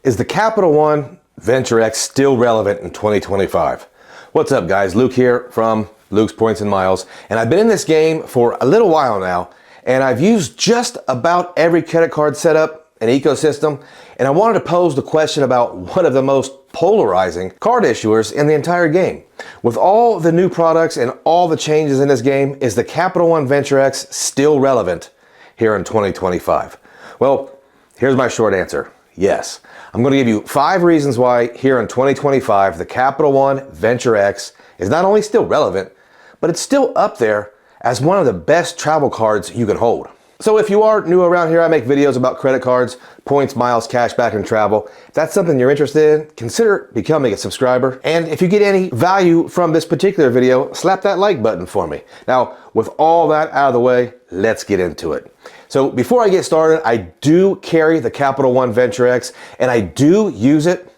Is the Capital One Venture X still relevant in 2025? What's up, guys? Luke here from Luke's Points and Miles, and I've been in this game for a little while now, and I've used just about every credit card setup and ecosystem, and I wanted to pose the question about one of the most polarizing card issuers in the entire game. With all the new products and all the changes in this game, is the Capital One Venture X still relevant here in 2025? Well, here's my short answer. Yes. I'm going to give you 5 reasons why here in 2025, the Capital One Venture X is not only still relevant, but it's still up there as one of the best travel cards you can hold. So if you are new around here, I make videos about credit cards, points, miles, cashback, and travel. If that's something you're interested in, consider becoming a subscriber. And if you get any value from this particular video, slap that like button for me. Now, with all that out of the way, let's get into it. So before I get started, I do carry the Capital One Venture X, and I do use it,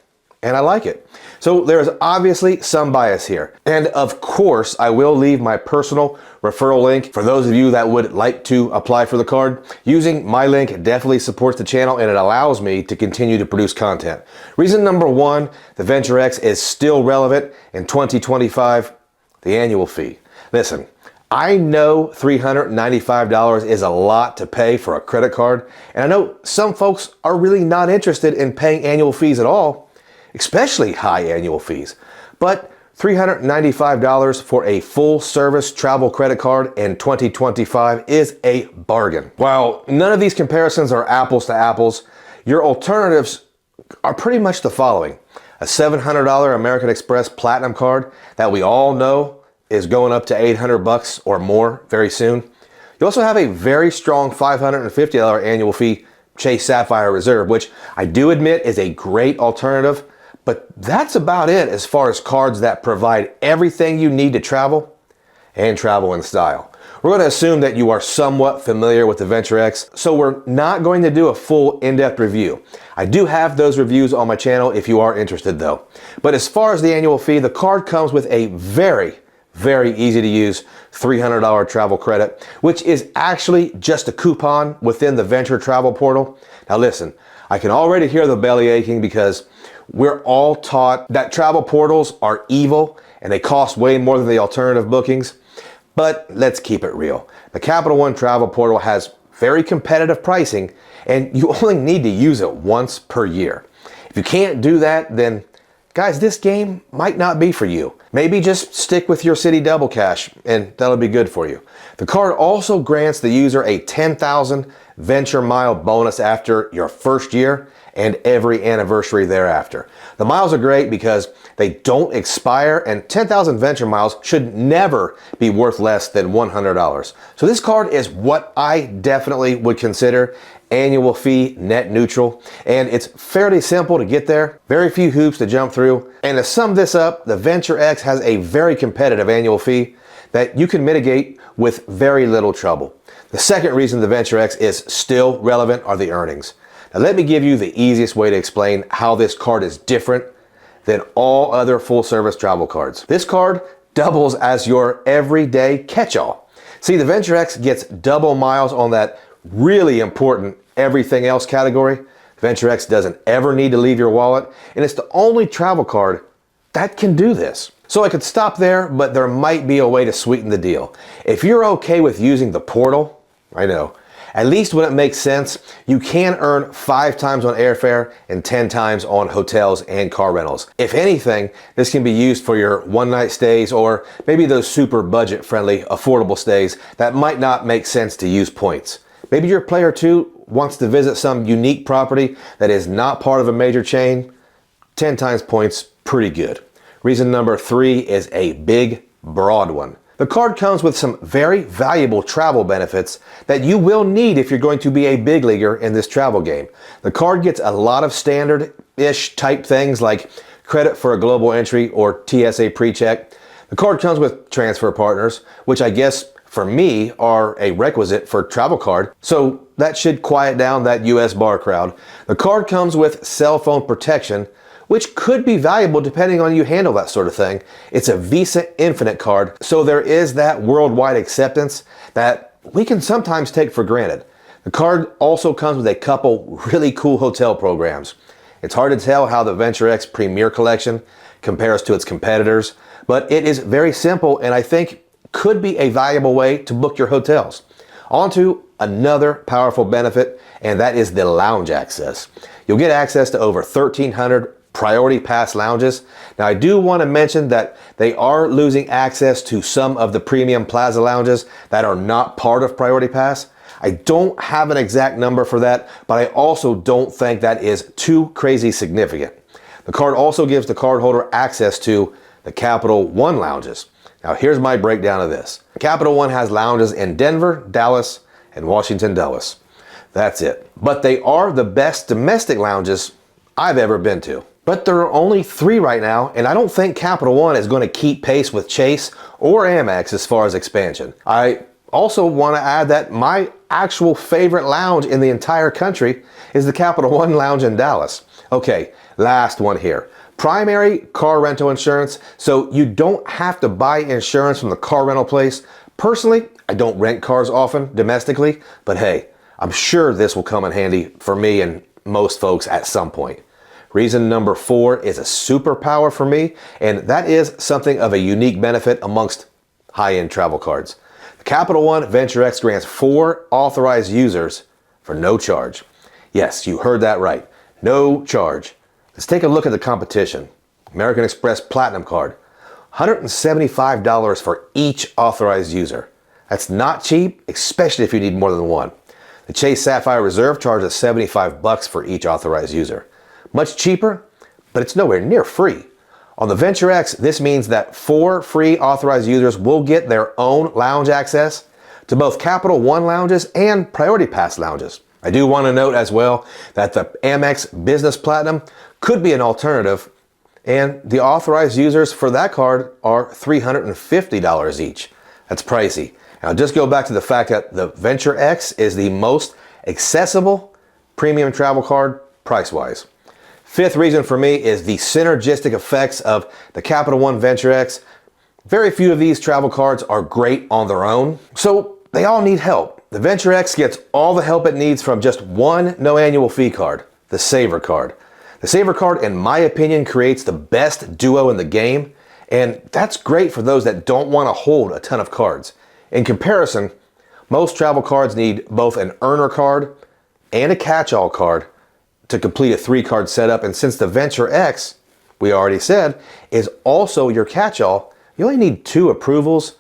and I like it. So there's obviously some bias here. And of course, I will leave my personal referral link for those of you that would like to apply for the card. Using my link definitely supports the channel, and it allows me to continue to produce content. Reason number 1, the Venture X is still relevant in 2025, the annual fee. Listen, I know $395 is a lot to pay for a credit card, and I know some folks are really not interested in paying annual fees at all, especially high annual fees. But $395 for a full service travel credit card in 2025 is a bargain. While none of these comparisons are apples to apples, your alternatives are pretty much the following. A $700 American Express Platinum card that we all know is going up to $800 or more very soon. You also have a very strong $550 annual fee Chase Sapphire Reserve, which I do admit is a great alternative, but that's about it as far as cards that provide everything you need to travel and travel in style. We're going to assume that you are somewhat familiar with the Venture X, so we're not going to do a full in-depth review. I do have those reviews on my channel if you are interested though. But as far as the annual fee, the card comes with a very easy to use $300 travel credit, which is actually just a coupon within the Venture Travel Portal. Now listen, I can already hear the belly aching because we're all taught that travel portals are evil and they cost way more than the alternative bookings. But let's keep it real. The Capital One Travel Portal has very competitive pricing, and you only need to use it once per year. If you can't do that, then guys, this game might not be for you. Maybe just stick with your City Double Cash and that'll be good for you. The card also grants the user a 10,000 Venture Mile bonus after your first year and every anniversary thereafter. The miles are great because they don't expire, and 10,000 Venture Miles should never be worth less than $100. So this card is what I definitely would consider annual fee net neutral, and it's fairly simple to get there. Very few hoops to jump through. And to sum this up, the Venture X has a very competitive annual fee that you can mitigate with very little trouble. The second reason the Venture X is still relevant are the earnings. Now let me give you the easiest way to explain how this card is different than all other full service travel cards. This card doubles as your everyday catch-all. See, the Venture X gets double miles on that really important everything else category. Venture X doesn't ever need to leave your wallet, and it's the only travel card that can do this. So I could stop there, but there might be a way to sweeten the deal. If you're okay with using the portal, I know, at least when it makes sense, you can earn 5 times on airfare and 10 times on hotels and car rentals. If anything, this can be used for your one-night stays or maybe those super budget-friendly, affordable stays that might not make sense to use points. Maybe your player 2 wants to visit some unique property that is not part of a major chain. 10 times points, pretty good. Reason number 3 is a big, broad one. The card comes with some very valuable travel benefits that you will need if you're going to be a big leaguer in this travel game. The card gets a lot of standard-ish type things like credit for a global entry or TSA pre-check. The card comes with transfer partners, which I guess for me are a requisite for travel card, so that should quiet down that US bar crowd. The card comes with cell phone protection, which could be valuable depending on you handle that sort of thing. It's a Visa Infinite card, so there is that worldwide acceptance that we can sometimes take for granted. The card also comes with a couple really cool hotel programs. It's hard to tell how the Venture X Premier Collection compares to its competitors, but it is very simple and I think could be a valuable way to book your hotels. On to another powerful benefit, and that is the lounge access. You'll get access to over 1,300 Priority Pass lounges. Now, I do want to mention that they are losing access to some of the premium plaza lounges that are not part of Priority Pass. I don't have an exact number for that, but I also don't think that is too crazy significant. The card also gives the cardholder access to the Capital One lounges. Now, here's my breakdown of this. Capital One has lounges in Denver, Dallas, and Washington, Dulles. That's it. But they are the best domestic lounges I've ever been to. But there are only 3 right now, and I don't think Capital One is going to keep pace with Chase or Amex as far as expansion. I also want to add that my actual favorite lounge in the entire country is the Capital One lounge in Dallas. Okay, last one here. Primary car rental insurance, so you don't have to buy insurance from the car rental place. Personally, I don't rent cars often domestically, but hey, I'm sure this will come in handy for me and most folks at some point. Reason number 4 is a superpower for me, and that is something of a unique benefit amongst high-end travel cards. The Capital One Venture X grants 4 authorized users for no charge. Yes, you heard that right. No charge. Let's take a look at the competition. American Express Platinum Card, $175 for each authorized user. That's not cheap, especially if you need more than one. The Chase Sapphire Reserve charges $75 for each authorized user. Much cheaper, but it's nowhere near free. On the Venture X, this means that 4 free authorized users will get their own lounge access to both Capital One lounges and Priority Pass lounges. I do want to note as well that the Amex Business Platinum could be an alternative, and the authorized users for that card are $350 each. That's pricey. Now just go back to the fact that the Venture X is the most accessible premium travel card price-wise. 5th reason for me is the synergistic effects of the Capital One Venture X. Very few of these travel cards are great on their own, so they all need help. The Venture X gets all the help it needs from just one no annual fee card, the Savor card. The Savor card, in my opinion, creates the best duo in the game, and that's great for those that don't want to hold a ton of cards. In comparison, most travel cards need both an earner card and a catch-all card to complete a 3-card setup, and since the Venture X, we already said, is also your catch-all, you only need 2 approvals,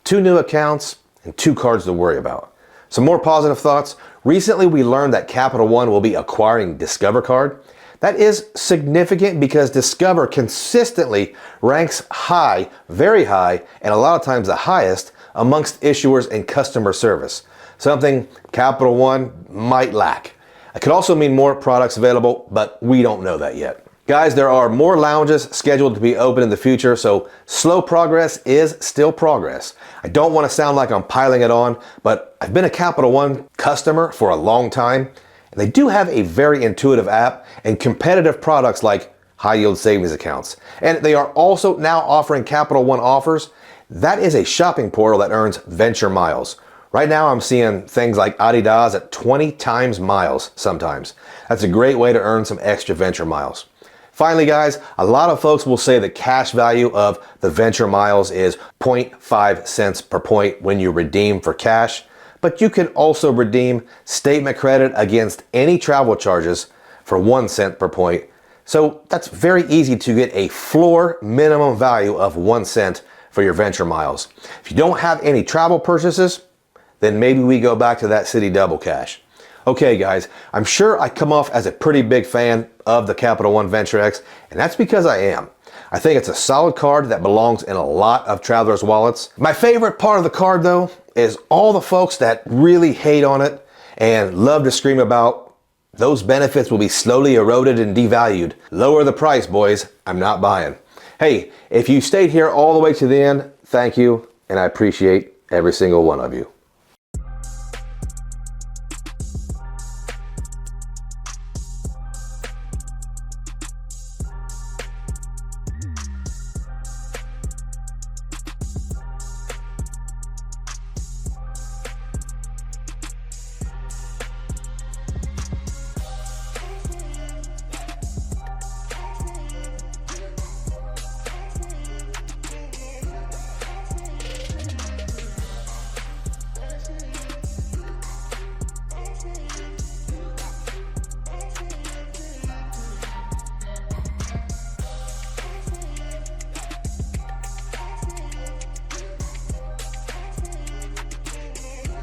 2 new accounts, and 2 cards to worry about. Some more positive thoughts. Recently, we learned that Capital One will be acquiring Discover Card. That is significant because Discover consistently ranks high, very high, and a lot of times the highest amongst issuers in customer service, something Capital One might lack. It could also mean more products available, but we don't know that yet. Guys, there are more lounges scheduled to be open in the future, so slow progress is still progress. I don't want to sound like I'm piling it on, but I've been a Capital One customer for a long time, and they do have a very intuitive app and competitive products like high yield savings accounts. And they are also now offering Capital One offers. That is a shopping portal that earns venture miles. Right now I'm seeing things like Adidas at 20 times miles sometimes. That's a great way to earn some extra venture miles. Finally, guys, a lot of folks will say the cash value of the venture miles is 0.5 cents per point when you redeem for cash, but you can also redeem statement credit against any travel charges for 1 cent per point. So that's very easy to get a floor minimum value of 1 cent for your venture miles. If you don't have any travel purchases, then maybe we go back to that city double cash. Okay guys, I'm sure I come off as a pretty big fan of the Capital One Venture X, and that's because I am. I think it's a solid card that belongs in a lot of travelers' wallets. My favorite part of the card though is all the folks that really hate on it and love to scream about those benefits will be slowly eroded and devalued. Lower the price, boys. I'm not buying. Hey, if you stayed here all the way to the end, thank you, and I appreciate every single one of you.